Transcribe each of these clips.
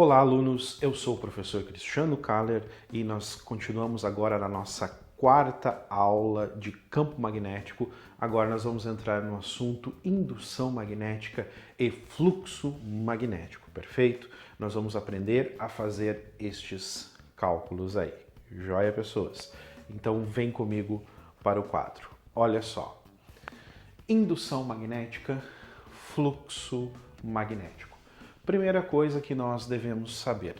Olá, alunos! Eu sou o professor Cristiano Kaller e nós continuamos agora na nossa quarta aula de campo magnético. Agora nós vamos entrar no assunto indução magnética e fluxo magnético, perfeito? Nós vamos aprender a fazer estes cálculos aí. Joia, pessoas? Então vem comigo para o quadro. Olha só. Indução magnética, fluxo magnético. Primeira coisa que nós devemos saber.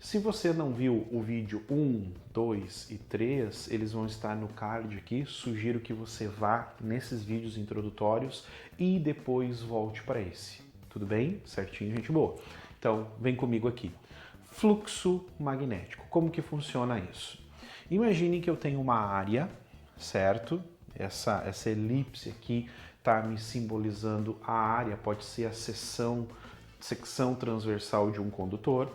Se você não viu o vídeo 1, 2 e 3, eles vão estar no card aqui. Sugiro que você vá nesses vídeos introdutórios e depois volte para esse. Tudo bem? Certinho, gente boa? Então, vem comigo aqui. Fluxo magnético. Como que funciona isso? Imagine que eu tenho uma área, certo? Essa elipse aqui está me simbolizando a área, pode ser a secção transversal de um condutor.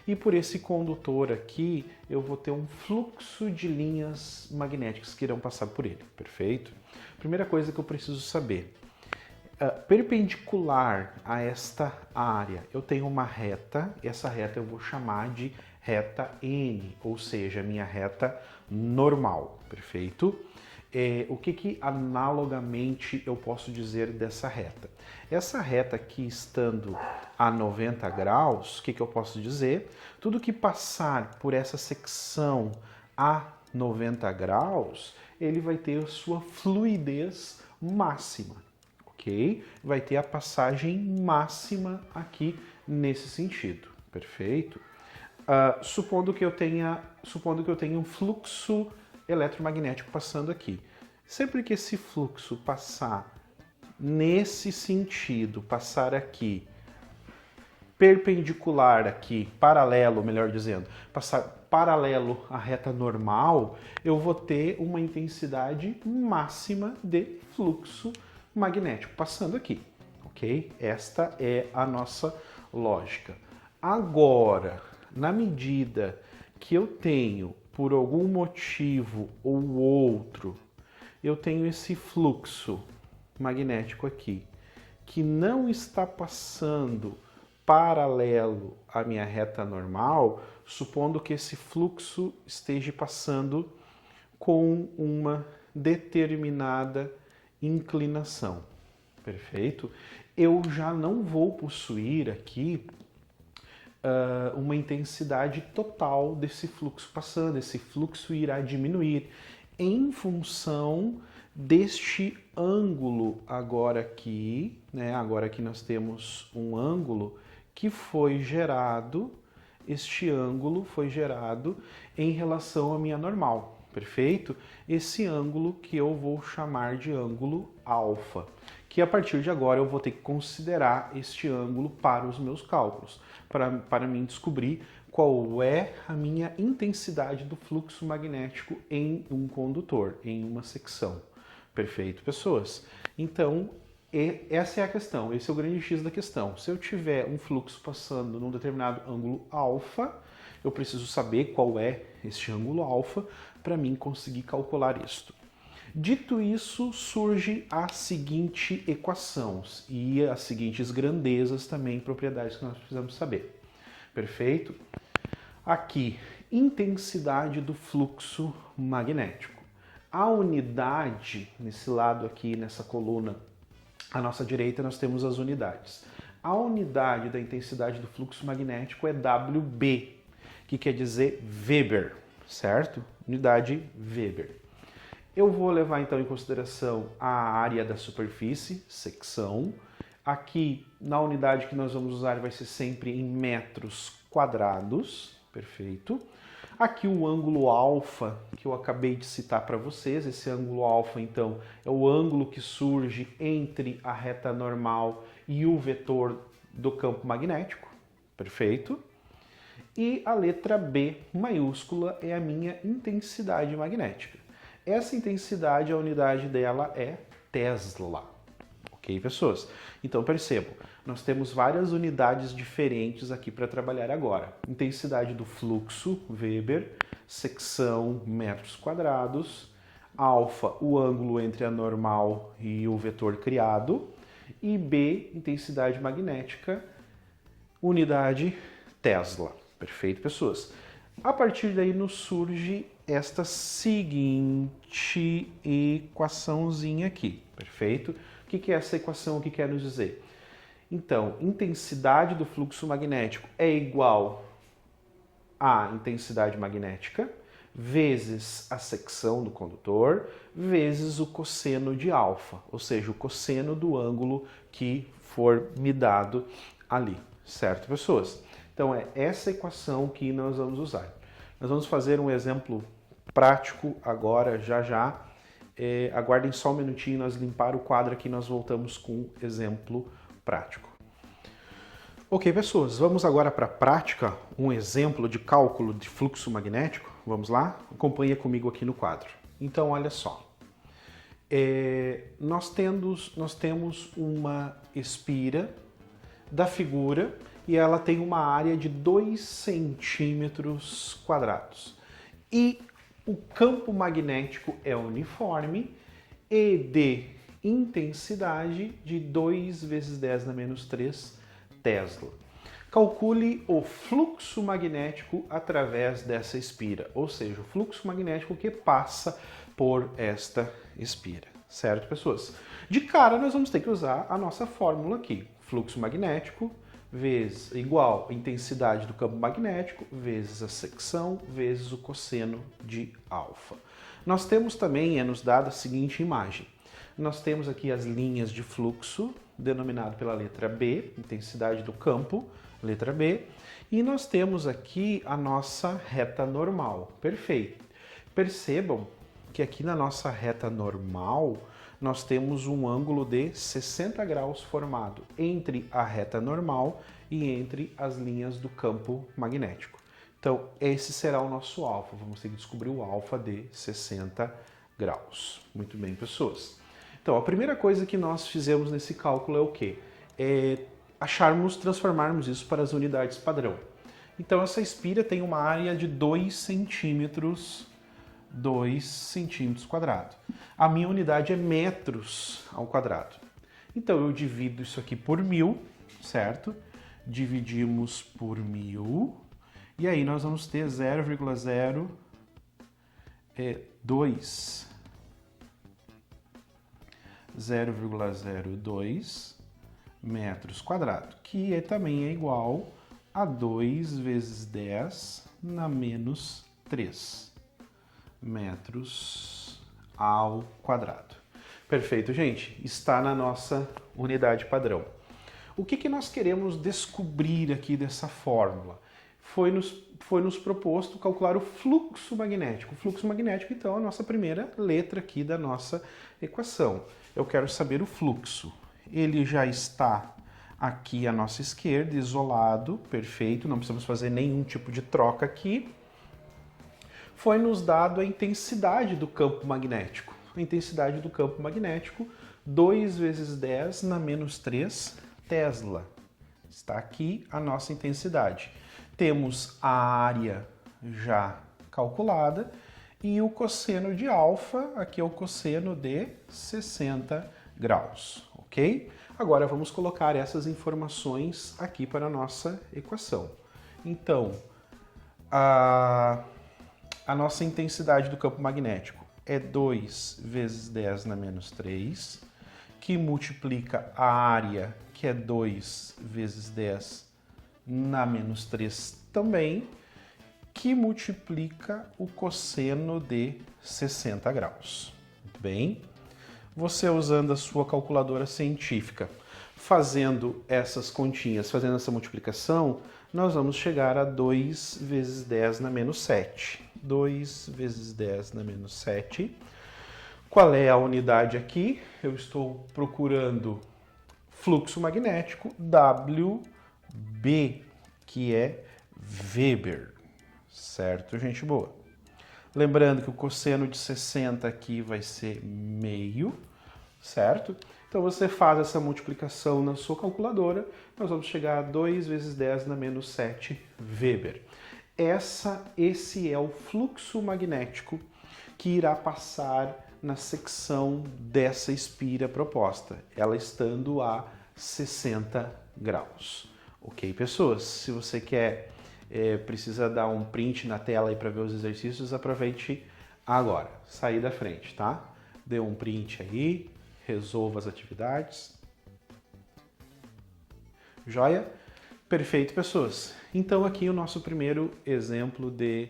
E por esse condutor aqui, eu vou ter um fluxo de linhas magnéticas que irão passar por ele, perfeito? Primeira coisa que eu preciso saber. Perpendicular a esta área, eu tenho uma reta, essa reta eu vou chamar de reta N, ou seja, minha reta normal, perfeito? O que analogamente eu posso dizer dessa reta? Essa reta aqui estando a 90 graus, o que eu posso dizer? Tudo que passar por essa secção a 90 graus, ele vai ter a sua fluidez máxima, ok? Vai ter a passagem máxima aqui nesse sentido, perfeito? Supondo que eu tenha um fluxo eletromagnético passando aqui. Sempre que esse fluxo passar nesse sentido, passar aqui, perpendicular aqui, paralelo, melhor dizendo, passar paralelo à reta normal, eu vou ter uma intensidade máxima de fluxo magnético passando aqui, ok? Esta é a nossa lógica. Agora, na medida que eu tenho, por algum motivo ou outro, eu tenho esse fluxo magnético aqui, que não está passando paralelo à minha reta normal, supondo que esse fluxo esteja passando com uma determinada inclinação, perfeito? Eu já não vou possuir aqui uma intensidade total desse fluxo passando, esse fluxo irá diminuir em função deste ângulo agora aqui, né? Agora aqui nós temos um ângulo que foi gerado, este ângulo foi gerado em relação à minha normal, perfeito? Esse ângulo que eu vou chamar de ângulo alfa, que a partir de agora eu vou ter que considerar este ângulo para os meus cálculos, para mim descobrir qual é a minha intensidade do fluxo magnético em um condutor, em uma secção. Perfeito, pessoas? Então, essa é a questão, esse é o grande X da questão. Se eu tiver um fluxo passando num determinado ângulo alfa, eu preciso saber qual é este ângulo alfa para mim conseguir calcular isto. Dito isso, surge a seguinte equação e as seguintes grandezas também, propriedades que nós precisamos saber. Perfeito? Aqui, intensidade do fluxo magnético. A unidade, nesse lado aqui, nessa coluna, à nossa direita, nós temos as unidades. A unidade da intensidade do fluxo magnético é WB, que quer dizer Weber, certo? Unidade Weber. Eu vou levar então em consideração a área da superfície, secção. Aqui, na unidade que nós vamos usar, vai ser sempre em metros quadrados, perfeito? Aqui o ângulo alfa, que eu acabei de citar para vocês, esse ângulo alfa, então, é o ângulo que surge entre a reta normal e o vetor do campo magnético, perfeito? E a letra B maiúscula é a minha intensidade magnética. Essa intensidade, a unidade dela é Tesla. Ok, pessoas? Então, percebam, nós temos várias unidades diferentes aqui para trabalhar agora. Intensidade do fluxo, Weber, secção, metros quadrados, alfa, o ângulo entre a normal e o vetor criado, e B, intensidade magnética, unidade Tesla. Perfeito, pessoas? A partir daí nos surge esta seguinte equaçãozinha aqui, perfeito? O que é essa equação? O que quer nos dizer? Então, intensidade do fluxo magnético é igual a intensidade magnética vezes a secção do condutor vezes o cosseno de alfa, ou seja, o cosseno do ângulo que for me dado ali, certo, pessoas? Então é essa equação que nós vamos usar. Nós vamos fazer um exemplo prático agora, já. Aguardem só um minutinho, nós limpar o quadro aqui, nós voltamos com o exemplo prático. Ok, pessoas, vamos agora para a prática, um exemplo de cálculo de fluxo magnético. Vamos lá? Acompanha comigo aqui no quadro. Então, olha só. Nós temos uma espira da figura e ela tem uma área de 2 centímetros quadrados. E o campo magnético é uniforme e de intensidade de 2 vezes 10 na menos 3 Tesla. Calcule o fluxo magnético através dessa espira, ou seja, o fluxo magnético que passa por esta espira, certo, pessoas? De cara, nós vamos ter que usar a nossa fórmula aqui. Fluxo magnético vezes igual a intensidade do campo magnético vezes a secção vezes o cosseno de alfa. Nós temos também, nos dada a seguinte imagem. Nós temos aqui as linhas de fluxo, denominado pela letra B, intensidade do campo, letra B, e nós temos aqui a nossa reta normal. Perfeito. Percebam que aqui na nossa reta normal, nós temos um ângulo de 60 graus formado entre a reta normal e entre as linhas do campo magnético. Então, esse será o nosso alfa. Vamos ter que descobrir o alfa de 60 graus. Muito bem, pessoas. Então, a primeira coisa que nós fizemos nesse cálculo é o quê? Transformarmos isso para as unidades padrão. Então, essa espira tem uma área de 2 centímetros quadrados. A minha unidade é metros ao quadrado. Então, eu divido isso aqui por 1000, certo? Dividimos por 1000, e aí nós vamos ter 0,02 metros quadrados, que também é igual a 2 vezes 10 na menos 3 metros ao quadrado. Perfeito, gente? Está na nossa unidade padrão. O que nós queremos descobrir aqui dessa fórmula? Foi nos proposto calcular o fluxo magnético. O fluxo magnético, então, é a nossa primeira letra aqui da nossa equação. Eu quero saber o fluxo. Ele já está aqui à nossa esquerda, isolado, perfeito, não precisamos fazer nenhum tipo de troca aqui. Foi nos dado a intensidade do campo magnético. A intensidade do campo magnético, 2 vezes 10 na menos 3 Tesla. Está aqui a nossa intensidade. Temos a área já calculada e o cosseno de alfa, aqui é o cosseno de 60 graus, ok? Agora vamos colocar essas informações aqui para a nossa equação. Então, a nossa intensidade do campo magnético é 2 vezes 10 na menos 3, que multiplica a área, que é 2 vezes 10 na menos 3 também, que multiplica o cosseno de 60 graus. Muito bem? Você usando a sua calculadora científica, fazendo essas continhas, fazendo essa multiplicação, nós vamos chegar a 2 vezes 10 na menos 7. 2 vezes 10 na menos 7. Qual é a unidade aqui? Eu estou procurando fluxo magnético, WB, que é Weber, certo, gente boa? Lembrando que o cosseno de 60 aqui vai ser meio, certo? Então você faz essa multiplicação na sua calculadora, nós vamos chegar a 2 vezes 10 na menos 7 Weber. Esse é o fluxo magnético que irá passar na secção dessa espira proposta, ela estando a 60 graus. Ok, pessoas? Se você precisa dar um print na tela aí para ver os exercícios, aproveite agora. Sair da frente, tá? Dê um print aí, resolva as atividades. Joia? Perfeito, pessoas. Então aqui o nosso primeiro exemplo de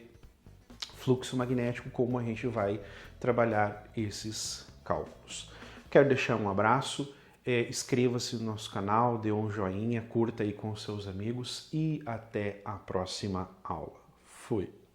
fluxo magnético, como a gente vai trabalhar esses cálculos. Quero deixar um abraço, inscreva-se no nosso canal, dê um joinha, curta aí com seus amigos e até a próxima aula. Fui!